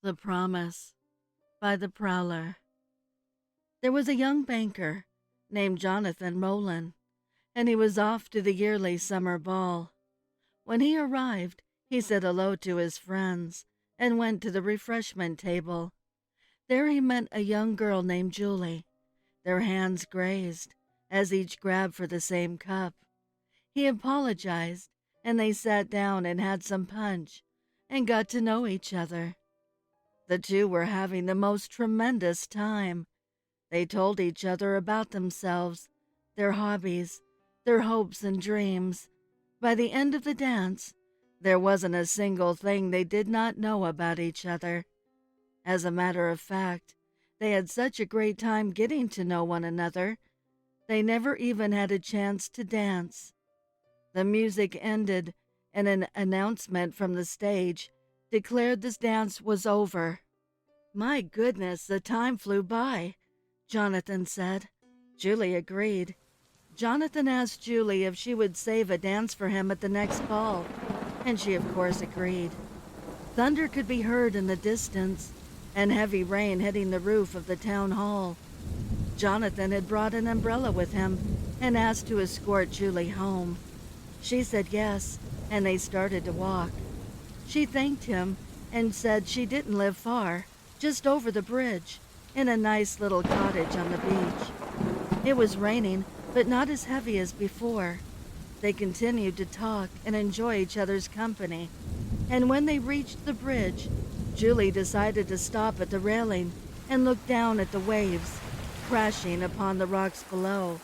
The Promise by the Prowler. There was a young banker named Jonathan Rowland, and he was off to the yearly summer ball. When he arrived, he said hello to his friends and went to the refreshment table. There he met a young girl named Julie. Their hands grazed as each grabbed for the same cup. He apologized, and they sat down and had some punch and got to know each other. The two were having the most tremendous time. They told each other about themselves, their hobbies, their hopes and dreams. By the end of the dance, there wasn't a single thing they did not know about each other. As a matter of fact, they had such a great time getting to know one another, they never even had a chance to dance. The music ended, and an announcement from the stage declared this dance was over. "My goodness, the time flew by," Jonathan said. Julie agreed. Jonathan asked Julie if she would save a dance for him at the next ball, and she of course agreed. Thunder could be heard in the distance, and heavy rain hitting the roof of the town hall. Jonathan had brought an umbrella with him and asked to escort Julie home. She said yes, and they started to walk. She thanked him and said she didn't live far, just over the bridge, in a nice little cottage on the beach. It was raining, but not as heavy as before. They continued to talk and enjoy each other's company, and when they reached the bridge, Julie decided to stop at the railing and look down at the waves crashing upon the rocks below.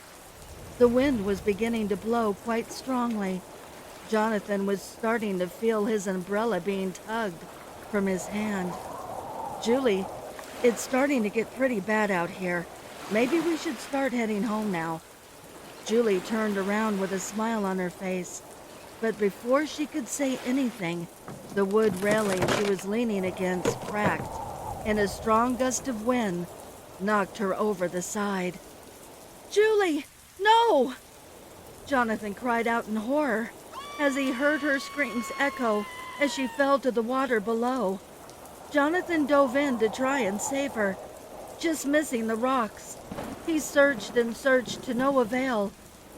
The wind was beginning to blow quite strongly. Jonathan was starting to feel his umbrella being tugged from his hand. "Julie, it's starting to get pretty bad out here. Maybe we should start heading home now." Julie turned around with a smile on her face, but before she could say anything, the wood railing she was leaning against cracked, and a strong gust of wind knocked her over the side. "Julie, no!" Jonathan cried out in horror as he heard her screams echo as she fell to the water below. Jonathan dove in to try and save her, just missing the rocks. He searched and searched to no avail,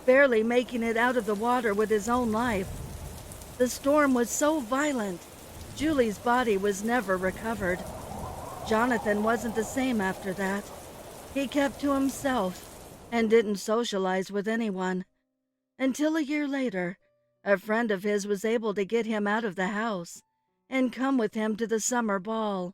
barely making it out of the water with his own life. The storm was so violent, Julie's body was never recovered. Jonathan wasn't the same after that. He kept to himself and didn't socialize with anyone. Until a year later, a friend of his was able to get him out of the house and come with him to the summer ball.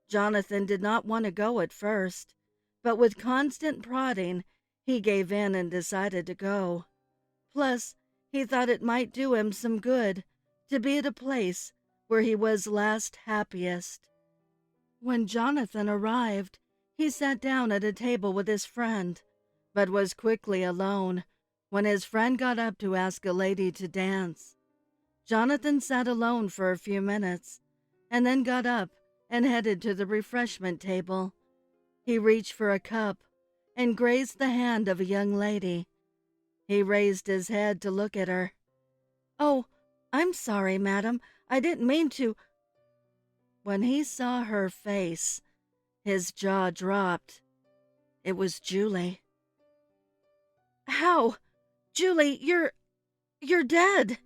Jonathan did not want to go at first, but with constant prodding, he gave in and decided to go. Plus, he thought it might do him some good to be at a place where he was last happiest. When Jonathan arrived, he sat down at a table with his friend, but was quickly alone when his friend got up to ask a lady to dance. Jonathan sat alone for a few minutes, and then got up and headed to the refreshment table. He reached for a cup and grazed the hand of a young lady. He raised his head to look at her. "Oh, I'm sorry, madam. I didn't mean to." When he saw her face, his jaw dropped. It was Julie. "How? Julie, you're dead,"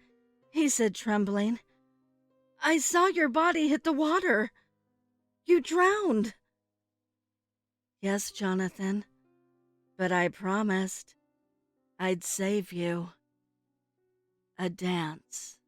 he said, trembling. "I saw your body hit the water. You drowned." "Yes, Jonathan, but I promised I'd save you a dance."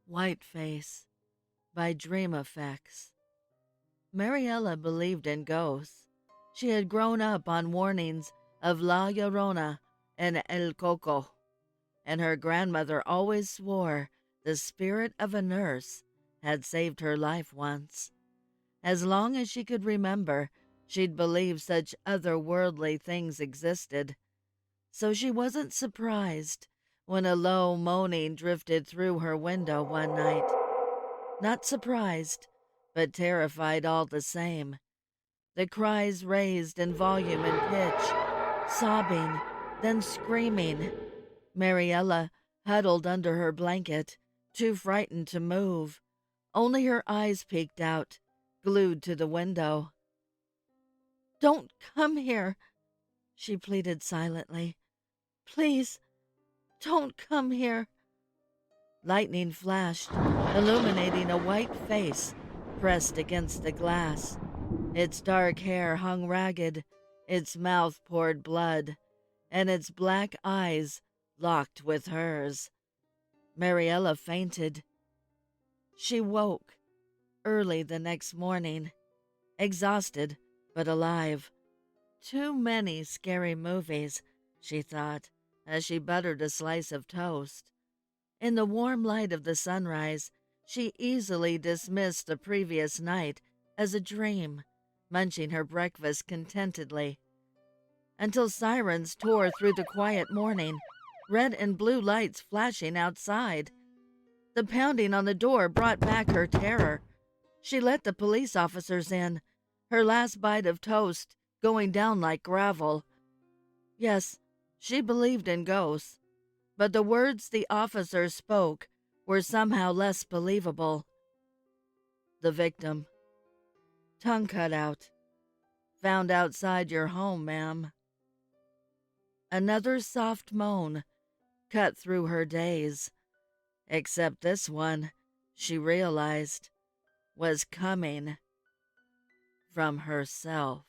White Face by Dream Effects. Mariella believed in ghosts. She had grown up on warnings of La Llorona and El Coco, and her grandmother always swore the spirit of a nurse had saved her life once. As long as she could remember, she'd believed such otherworldly things existed. So she wasn't surprised when a low moaning drifted through her window one night. Not surprised, but terrified all the same. The cries raised in volume and pitch, sobbing, then screaming. Mariella huddled under her blanket, too frightened to move. Only her eyes peeked out, glued to the window. "Don't come here," she pleaded silently. "Please, don't come here." Lightning flashed, illuminating a white face pressed against the glass. Its dark hair hung ragged, its mouth poured blood, and its black eyes locked with hers. Mariella fainted. She woke early the next morning, exhausted but alive. Too many scary movies, she thought, as she buttered a slice of toast. In the warm light of the sunrise, she easily dismissed the previous night as a dream, munching her breakfast contentedly. Until sirens tore through the quiet morning, red and blue lights flashing outside. The pounding on the door brought back her terror. She let the police officers in, her last bite of toast going down like gravel. Yes, she believed in ghosts, but the words the officers spoke were somehow less believable. The victim. Tongue cut out. Found outside your home, ma'am. Another soft moan cut through her daze. Except this one, she realized, was coming from herself.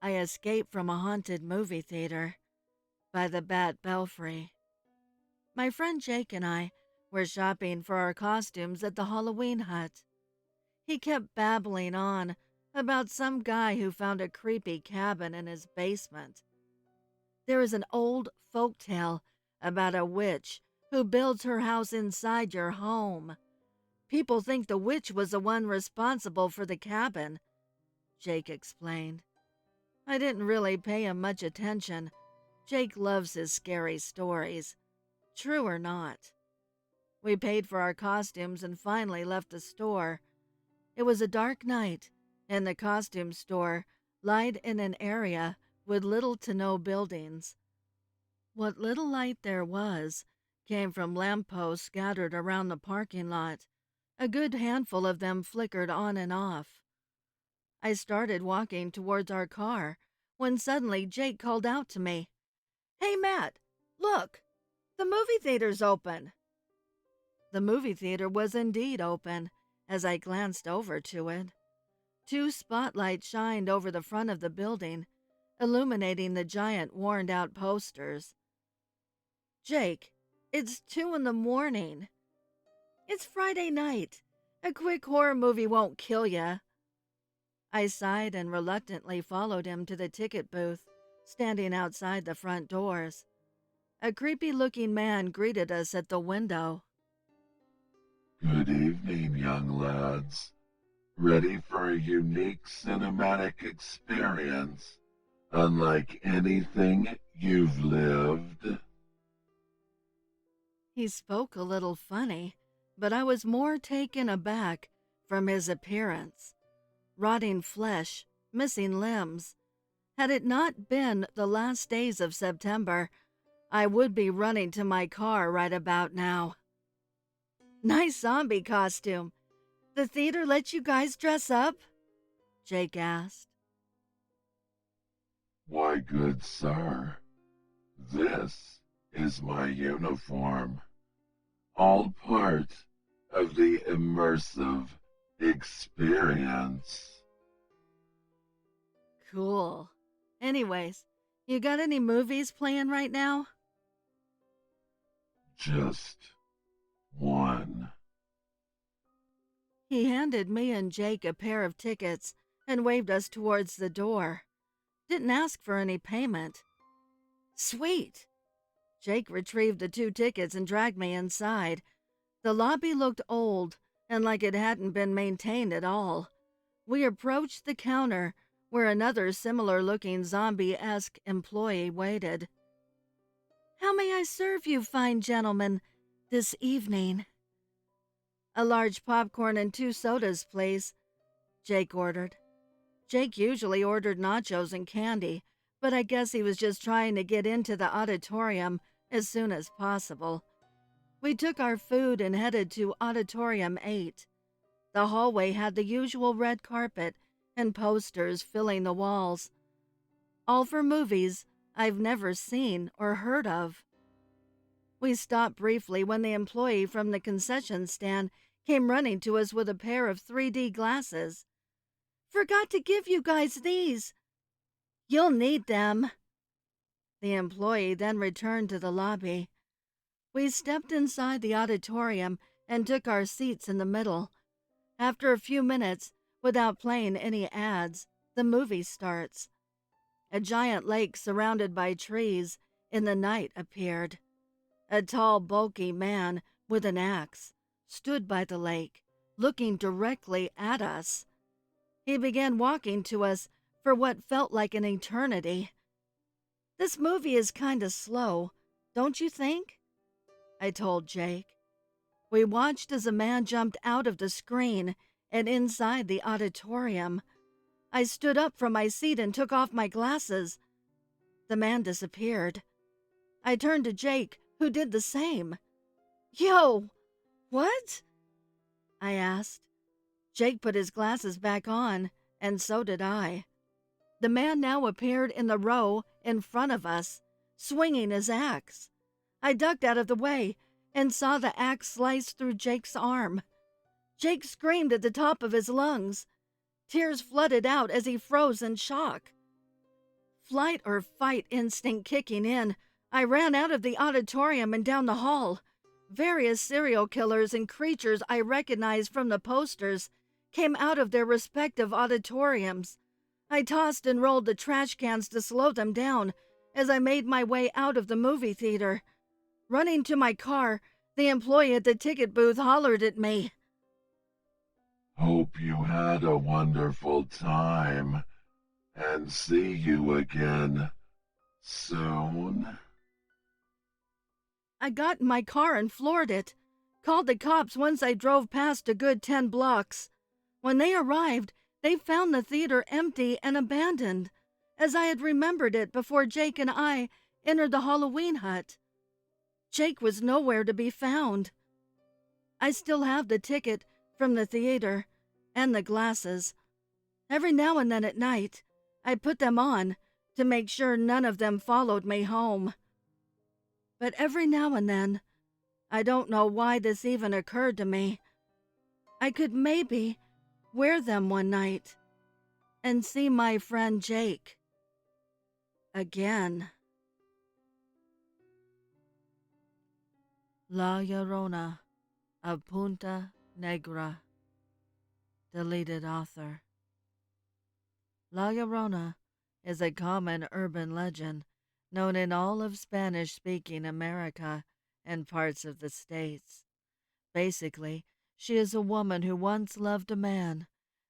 I Escaped from a Haunted Movie Theater by the Bat Belfry. My friend Jake and I were shopping for our costumes at the Halloween hut. He kept babbling on about some guy who found a creepy cabin in his basement. There is an old folk tale about a witch who builds her house inside your home. People think the witch was the one responsible for the cabin, Jake explained. I didn't really pay him much attention. Jake loves his scary stories, true or not. We paid for our costumes and finally left the store. It was a dark night, and the costume store lied in an area with little to no buildings. What little light there was came from lampposts scattered around the parking lot. A good handful of them flickered on and off. I started walking towards our car when suddenly Jake called out to me, "Hey, Matt, look, the movie theater's open." The movie theater was indeed open as I glanced over to it. 2 spotlights shined over the front of the building, illuminating the giant worn-out posters. "Jake, it's 2 in the morning. It's Friday night. A quick horror movie won't kill ya." I sighed and reluctantly followed him to the ticket booth, standing outside the front doors. A creepy-looking man greeted us at the window. Good evening, young lads. Ready for a unique cinematic experience, unlike anything you've lived? He spoke a little funny, but I was more taken aback from his appearance. Rotting flesh, missing limbs. Had it not been the last days of September, I would be running to my car right about now. "Nice zombie costume. The theater let you guys dress up?" Jake asked. Why, good sir, this is my uniform. All part of the immersive experience. Cool. Anyways, you got any movies playing right now? Just one. He handed me and Jake a pair of tickets and waved us towards the door. Didn't ask for any payment. Sweet! Jake retrieved the 2 tickets and dragged me inside. The lobby looked old and like it hadn't been maintained at all. We approached the counter where another similar-looking zombie-esque employee waited. "How may I serve you, fine gentlemen, this evening?" "A large popcorn and 2 sodas, please," Jake ordered. Jake usually ordered nachos and candy, but I guess he was just trying to get into the auditorium as soon as possible. We took our food and headed to Auditorium 8. The hallway had the usual red carpet and posters filling the walls, all for movies I've never seen or heard of. We stopped briefly when the employee from the concession stand came running to us with a pair of 3D glasses. "Forgot to give you guys these." "You'll need them." The employee then returned to the lobby. We stepped inside the auditorium and took our seats in the middle. After a few minutes, without playing any ads, the movie starts. A giant lake surrounded by trees in the night appeared. A tall, bulky man with an axe stood by the lake, looking directly at us. He began walking to us for what felt like an eternity. "This movie is kinda slow, don't you think?" I told Jake. We watched as a man jumped out of the screen and inside the auditorium. I stood up from my seat and took off my glasses. The man disappeared. I turned to Jake, who did the same. "Yo, what?" I asked. Jake put his glasses back on, and so did I. The man now appeared in the row in front of us, swinging his axe. I ducked out of the way and saw the axe slice through Jake's arm. Jake screamed at the top of his lungs. Tears flooded out as he froze in shock. Flight or fight instinct kicking in, I ran out of the auditorium and down the hall. Various serial killers and creatures I recognized from the posters came out of their respective auditoriums. I tossed and rolled the trash cans to slow them down as I made my way out of the movie theater. Running to my car, the employee at the ticket booth hollered at me. Hope you had a wonderful time, and see you again soon. I got in my car and floored it. Called the cops once I drove past a good 10 blocks. When they arrived, they found the theater empty and abandoned, as I had remembered it before Jake and I entered the Halloween hut. Jake was nowhere to be found. I still have the ticket from the theater and the glasses. Every now and then at night, I put them on to make sure none of them followed me home. But every now and then, I don't know why this even occurred to me, I could maybe wear them one night and see my friend Jake again. La Llorona of Punta Negra. Deleted author. La Llorona is a common urban legend known in all of Spanish-speaking America and parts of the States. Basically, she is a woman who once loved a man,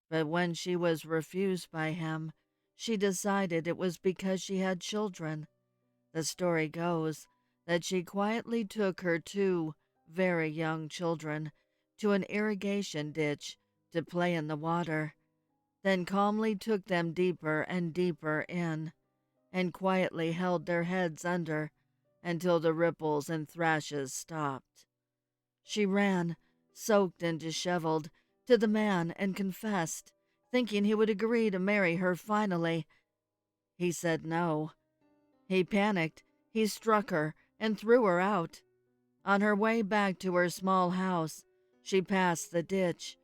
but when she was refused by him, she decided it was because she had children. The story goes that she quietly took her 2 very young children to an irrigation ditch to play in the water, then calmly took them deeper and deeper in, and quietly held their heads under until the ripples and thrashes stopped. She ran, soaked and disheveled, to the man and confessed, thinking he would agree to marry her finally. He said no. He panicked, he struck her, and threw her out. On her way back to her small house, she passed the ditch,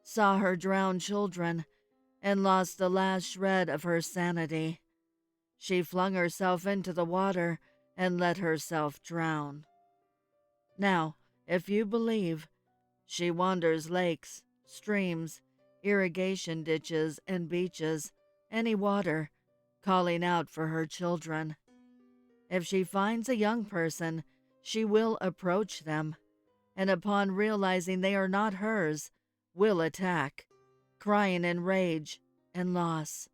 saw her drowned children, and lost the last shred of her sanity. She flung herself into the water and let herself drown. Now, if you believe, she wanders lakes, streams, irrigation ditches, and beaches, any water, calling out for her children. If she finds a young person, she will approach them, and upon realizing they are not hers, will attack, crying in rage and loss,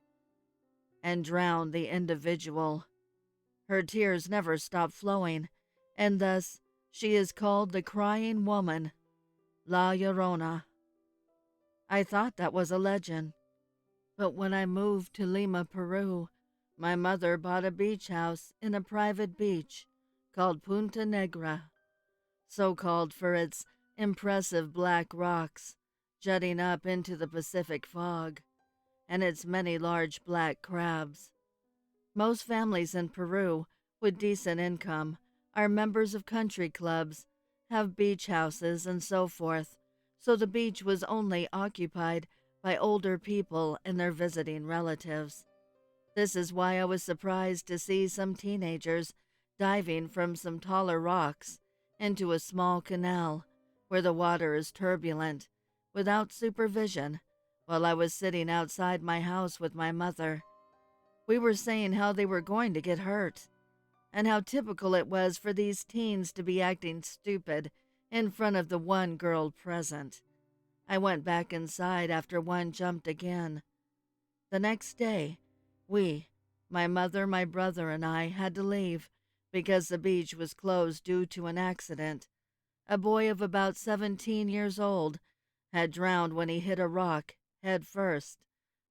and drown the individual. Her tears never stop flowing, and thus she is called the crying woman, La Llorona. I thought that was a legend, but when I moved to Lima, Peru, my mother bought a beach house in a private beach called Punta Negra, so called for its impressive black rocks jutting up into the Pacific fog, and its many large black crabs. Most families in Peru with decent income are members of country clubs, have beach houses, and so forth, so the beach was only occupied by older people and their visiting relatives. This is why I was surprised to see some teenagers diving from some taller rocks into a small canal where the water is turbulent, without supervision, while I was sitting outside my house with my mother. We were saying how they were going to get hurt, and how typical it was for these teens to be acting stupid in front of the one girl present. I went back inside after one jumped again. The next day, my mother, my brother, and I, had to leave because the beach was closed due to an accident. A boy of about 17 years old had drowned when he hit a rock head first,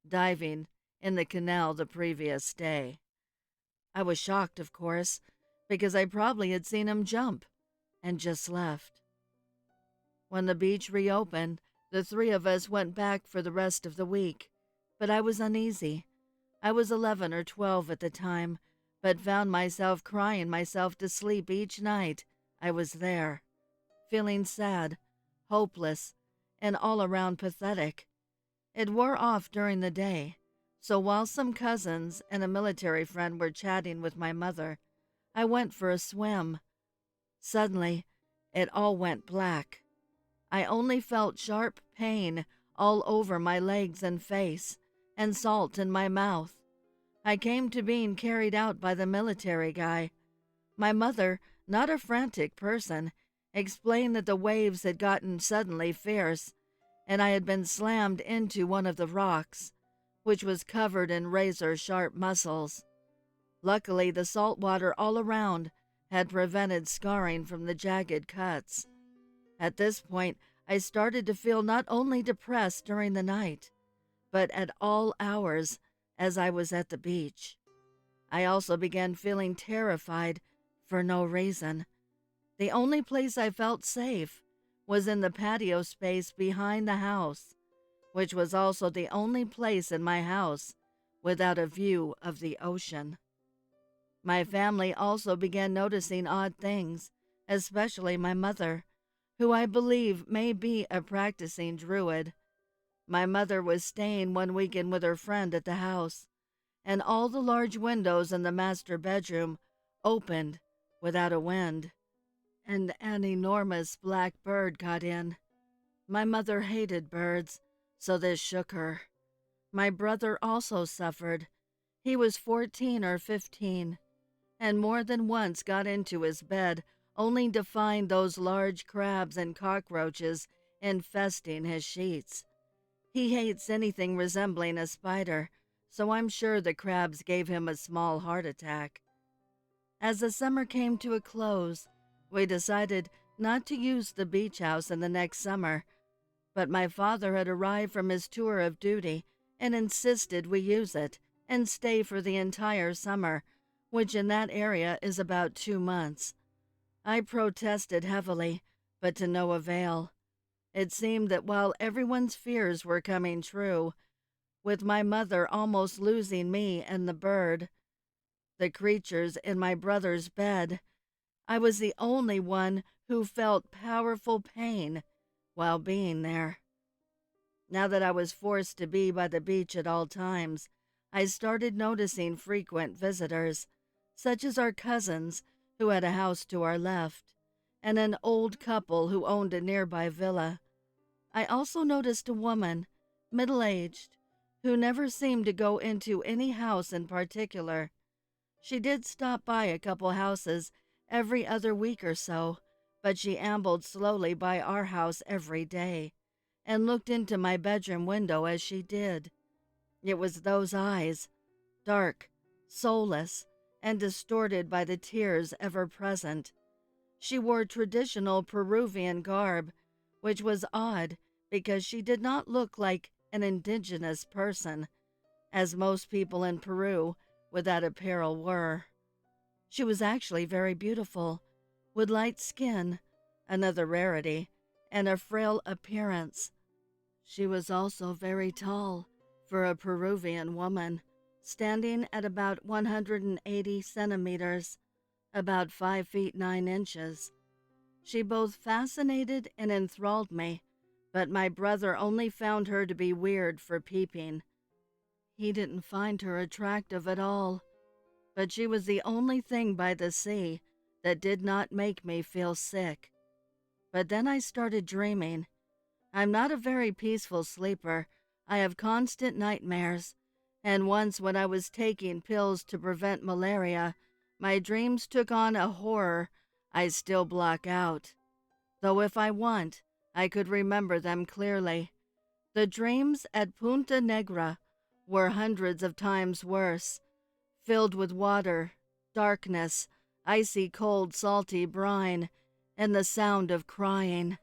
diving in the canal the previous day. I was shocked, of course, because I probably had seen him jump and just left. When the beach reopened, the three of us went back for the rest of the week, but I was uneasy. I was 11 or 12 at the time, but found myself crying myself to sleep each night I was there, feeling sad, hopeless, and all around pathetic. It wore off during the day, so while some cousins and a military friend were chatting with my mother, I went for a swim. Suddenly, it all went black. I only felt sharp pain all over my legs and face, and salt in my mouth. I came to being carried out by the military guy. My mother, not a frantic person, explained that the waves had gotten suddenly fierce, and I had been slammed into one of the rocks, which was covered in razor-sharp mussels. Luckily, the salt water all around had prevented scarring from the jagged cuts. At this point, I started to feel not only depressed during the night, but at all hours as I was at the beach. I also began feeling terrified for no reason. The only place I felt safe was in the patio space behind the house, which was also the only place in my house without a view of the ocean. My family also began noticing odd things, especially my mother, who I believe may be a practicing druid. My mother was staying one weekend with her friend at the house, and all the large windows in the master bedroom opened without a wind, and an enormous black bird got in. My mother hated birds, so this shook her. My brother also suffered. He was 14 or 15, and more than once got into his bed only to find those large crabs and cockroaches infesting his sheets. He hates anything resembling a spider, so I'm sure the crabs gave him a small heart attack. As the summer came to a close, we decided not to use the beach house in the next summer, but my father had arrived from his tour of duty and insisted we use it and stay for the entire summer, which in that area is about 2 months. I protested heavily, but to no avail. It seemed that while everyone's fears were coming true, with my mother almost losing me and the bird, the creatures in my brother's bed, I was the only one who felt powerful pain while being there. Now that I was forced to be by the beach at all times, I started noticing frequent visitors, such as our cousins who had a house to our left, and an old couple who owned a nearby villa. I also noticed a woman, middle-aged, who never seemed to go into any house in particular. She did stop by a couple houses every other week or so, but she ambled slowly by our house every day and looked into my bedroom window as she did. It was those eyes, dark, soulless, and distorted by the tears ever present. She wore traditional Peruvian garb, which was odd because she did not look like an indigenous person, as most people in Peru with that apparel were. She was actually very beautiful, with light skin, another rarity, and a frail appearance. She was also very tall for a Peruvian woman, standing at about 180 centimeters, about 5 feet 9 inches. She both fascinated and enthralled me, but my brother only found her to be weird for peeping. He didn't find her attractive at all, but she was the only thing by the sea that did not make me feel sick. But then I started dreaming. I'm not a very peaceful sleeper. I have constant nightmares, and once when I was taking pills to prevent malaria, my dreams took on a horror I still block out. Though if I want, I could remember them clearly. The dreams at Punta Negra were hundreds of times worse, filled with water, darkness, icy cold salty brine, and the sound of crying.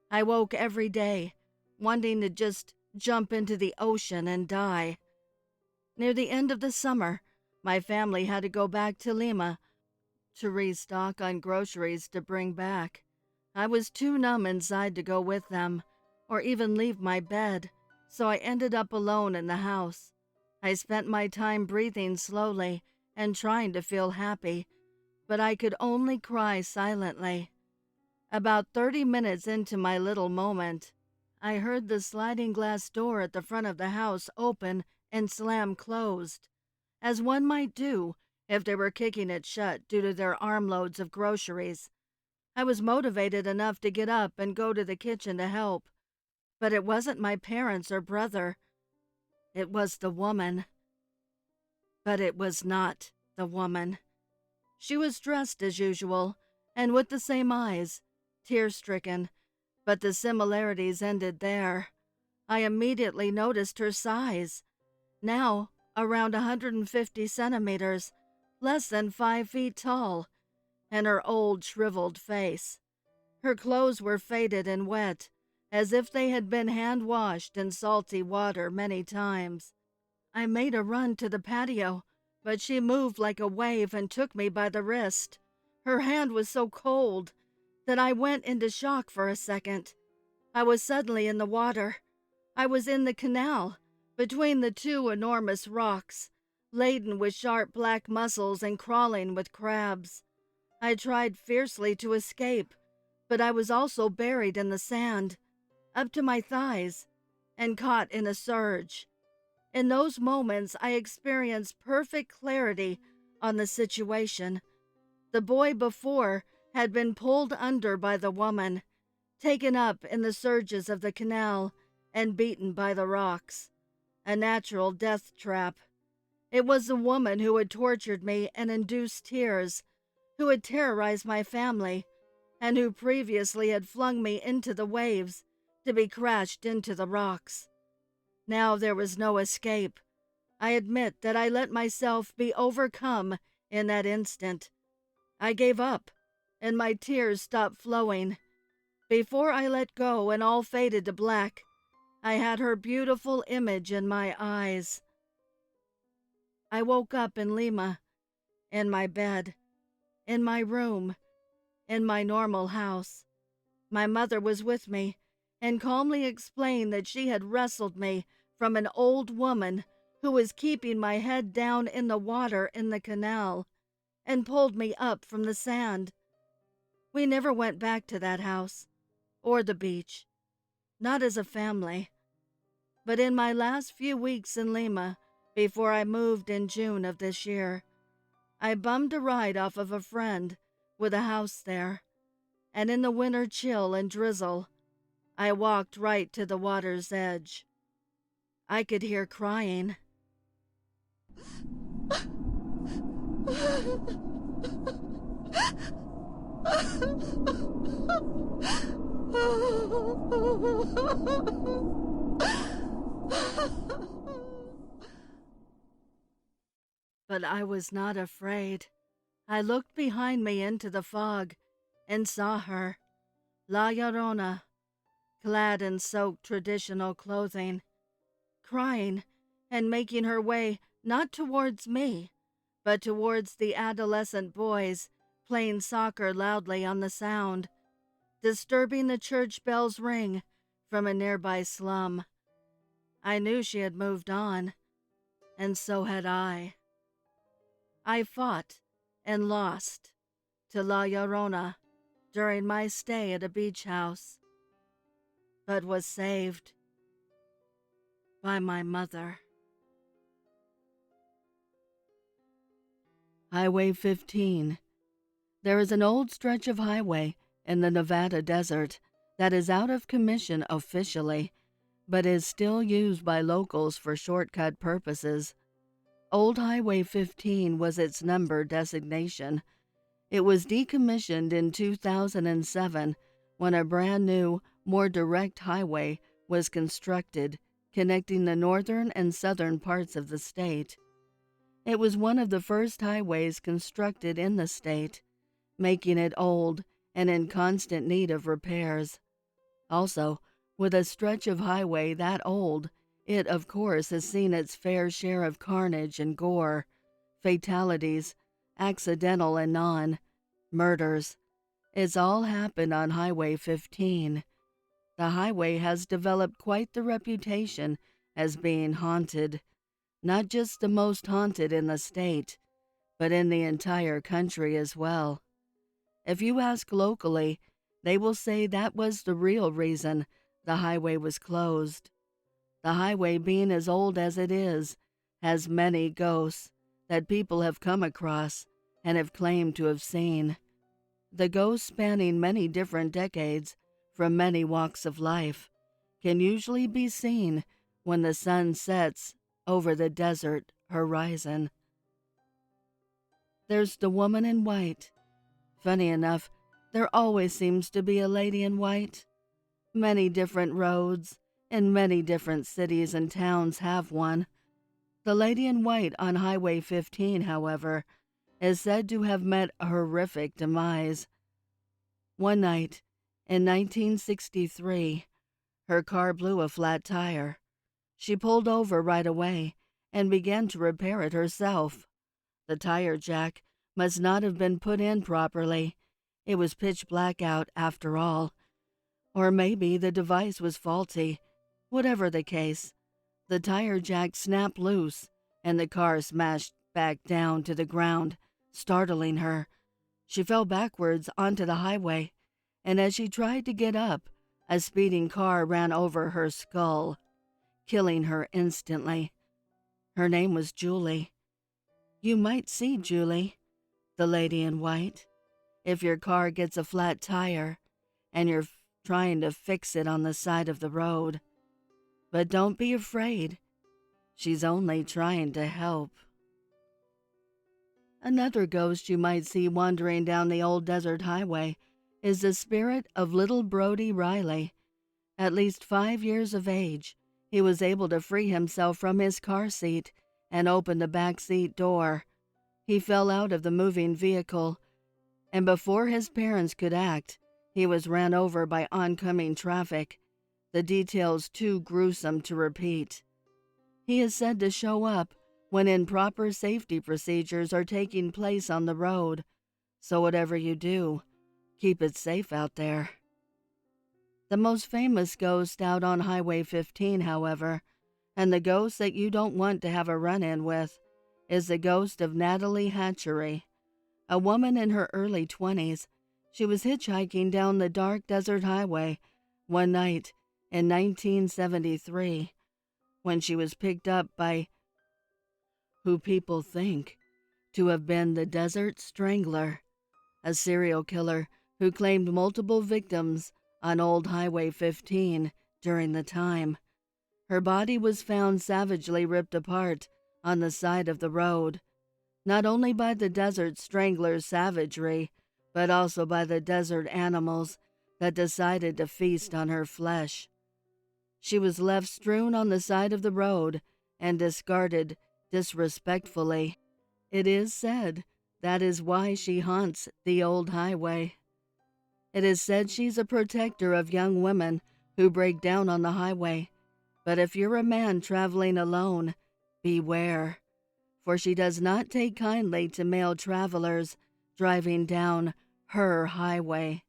I woke every day, wanting to just jump into the ocean and die. Near the end of the summer, my family had to go back to Lima to restock on groceries to bring back. I was too numb inside to go with them, or even leave my bed, so I ended up alone in the house. I spent my time breathing slowly and trying to feel happy, but I could only cry silently. About 30 minutes into my little moment, I heard the sliding glass door at the front of the house open and slam closed, as one might do if they were kicking it shut due to their armloads of groceries. I was motivated enough to get up and go to the kitchen to help, but it wasn't my parents or brother. It was the woman. But it was not the woman. She was dressed as usual, and with the same eyes, tear-stricken, but the similarities ended there. I immediately noticed her size, now around 150 centimeters, less than 5 feet tall, and her old shriveled face. Her clothes were faded and wet, as if they had been hand-washed in salty water many times. I made a run to the patio, but she moved like a wave and took me by the wrist. Her hand was so cold that I went into shock for a second. I was suddenly in the water. I was in the canal, between the two enormous rocks, laden with sharp black mussels and crawling with crabs. I tried fiercely to escape, but I was also buried in the sand, up to my thighs, and caught in a surge. In those moments, I experienced perfect clarity on the situation. The boy before had been pulled under by the woman, taken up in the surges of the canal, and beaten by the rocks. A natural death trap. It was the woman who had tortured me and induced tears, who had terrorized my family, and who previously had flung me into the waves to be crashed into the rocks. Now there was no escape. I admit that I let myself be overcome in that instant. I gave up, and my tears stopped flowing. Before I let go and all faded to black, I had her beautiful image in my eyes. I woke up in Lima, in my bed, in my room, in my normal house. My mother was with me and calmly explained that she had wrestled me from an old woman who was keeping my head down in the water in the canal and pulled me up from the sand. We never went back to that house or the beach, not as a family. But in my last few weeks in Lima, before I moved in June of this year, I bummed a ride off of a friend with a house there, and in the winter chill and drizzle, I walked right to the water's edge. I could hear crying. But I was not afraid. I looked behind me into the fog and saw her, La Llorona, clad in soaked traditional clothing, crying and making her way not towards me, but towards the adolescent boys playing soccer loudly on the sound, disturbing the church bell's ring from a nearby slum. I knew she had moved on, and so had I. I fought and lost to La Llorona during my stay at a beach house, but was saved by my mother. Highway 15. There is an old stretch of highway in the Nevada desert that is out of commission officially, but is still used by locals for shortcut purposes. Old Highway 15 was its number designation. It was decommissioned in 2007 when a brand new, more direct highway was constructed connecting the northern and southern parts of the state. It was one of the first highways constructed in the state, making it old and in constant need of repairs. Also, with a stretch of highway that old, it of course has seen its fair share of carnage and gore, fatalities, accidental and non, murders. It's all happened on Highway 15. The highway has developed quite the reputation as being haunted, not just the most haunted in the state, but in the entire country as well. If you ask locally, they will say that was the real reason the highway was closed. The highway, being as old as it is, has many ghosts that people have come across and have claimed to have seen. The ghosts, spanning many different decades from many walks of life, can usually be seen when the sun sets over the desert horizon. There's the woman in white. Funny enough, there always seems to be a lady in white. Many different roads and many different cities and towns have one. The lady in white on Highway 15, however, is said to have met a horrific demise. One night, in 1963, her car blew a flat tire. She pulled over right away and began to repair it herself. The tire jack must not have been put in properly. It was pitch black out after all. Or maybe the device was faulty. Whatever the case, the tire jack snapped loose and the car smashed back down to the ground, startling her. She fell backwards onto the highway, and as she tried to get up, a speeding car ran over her skull, killing her instantly. Her name was Julie. You might see Julie, the lady in white, if your car gets a flat tire and you're trying to fix it on the side of the road. But don't be afraid. She's only trying to help. Another ghost you might see wandering down the old desert highway is the spirit of little Brody Riley. At least 5 years of age, he was able to free himself from his car seat and open the back seat door. He fell out of the moving vehicle, and before his parents could act, he was ran over by oncoming traffic, the details too gruesome to repeat. He is said to show up when improper safety procedures are taking place on the road, so whatever you do, keep it safe out there. The most famous ghost out on Highway 15, however, and the ghost that you don't want to have a run-in with, is the ghost of Natalie Hatchery, a woman in her early 20s. She was hitchhiking down the dark desert highway one night in 1973 when she was picked up by who people think to have been the Desert Strangler, a serial killer who claimed multiple victims on Old Highway 15 during the time. Her body was found savagely ripped apart on the side of the road, not only by the desert strangler's savagery, but also by the desert animals that decided to feast on her flesh. She was left strewn on the side of the road and discarded disrespectfully. It is said that is why she haunts the old highway. It is said she's a protector of young women who break down on the highway. But if you're a man traveling alone, beware, for she does not take kindly to male travelers driving down her highway.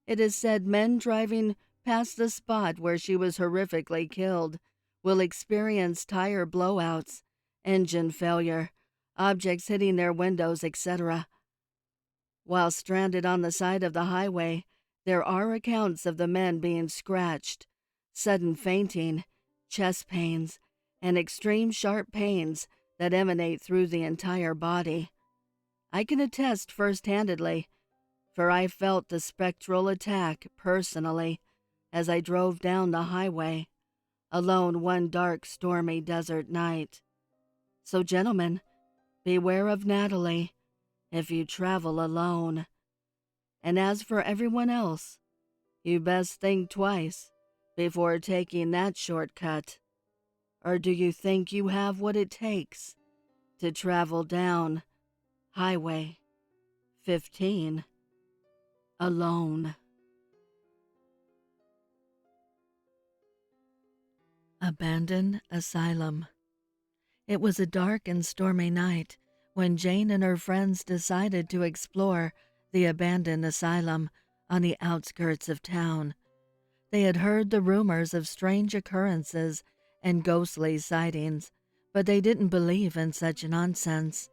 It is said men driving past the spot where she was horrifically killed will experience tire blowouts, engine failure, objects hitting their windows, etc. While stranded on the side of the highway, there are accounts of the men being scratched, sudden fainting, chest pains, and extreme sharp pains that emanate through the entire body. I can attest first-handedly, for I felt the spectral attack personally as I drove down the highway, alone one dark, stormy desert night. So, gentlemen, beware of Natalie if you travel alone. And as for everyone else, you best think twice before taking that shortcut. Or do you think you have what it takes to travel down Highway 15 alone? Abandoned Asylum. It was a dark and stormy night when Jane and her friends decided to explore the abandoned asylum on the outskirts of town. They had heard the rumors of strange occurrences and ghostly sightings, but they didn't believe in such nonsense.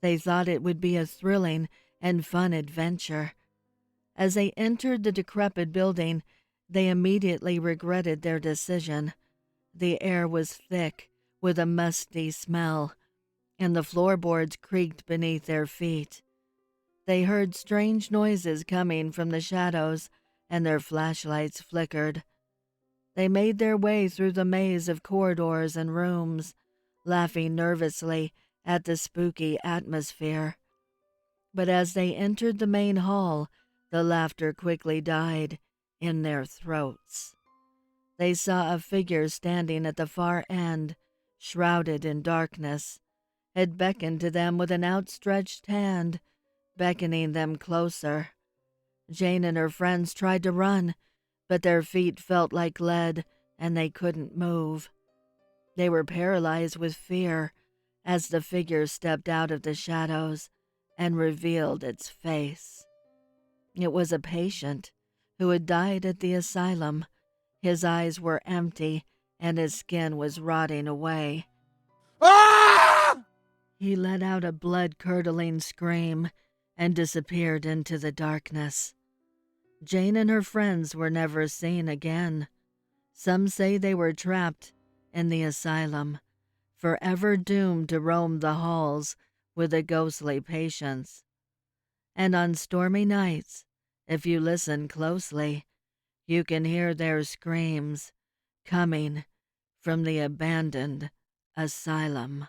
They thought it would be a thrilling and fun adventure. As they entered the decrepit building, they immediately regretted their decision. The air was thick with a musty smell, and the floorboards creaked beneath their feet. They heard strange noises coming from the shadows, and their flashlights flickered. They made their way through the maze of corridors and rooms, laughing nervously at the spooky atmosphere. But as they entered the main hall, the laughter quickly died in their throats. They saw a figure standing at the far end, shrouded in darkness. It beckoned to them with an outstretched hand, beckoning them closer. Jane and her friends tried to run, but their feet felt like lead and they couldn't move. They were paralyzed with fear as the figure stepped out of the shadows and revealed its face. It was a patient who had died at the asylum. His eyes were empty and his skin was rotting away. Ah! He let out a blood-curdling scream and disappeared into the darkness. Jane and her friends were never seen again. Some say they were trapped in the asylum, forever doomed to roam the halls with the ghostly patients. And on stormy nights, if you listen closely, you can hear their screams coming from the abandoned asylum.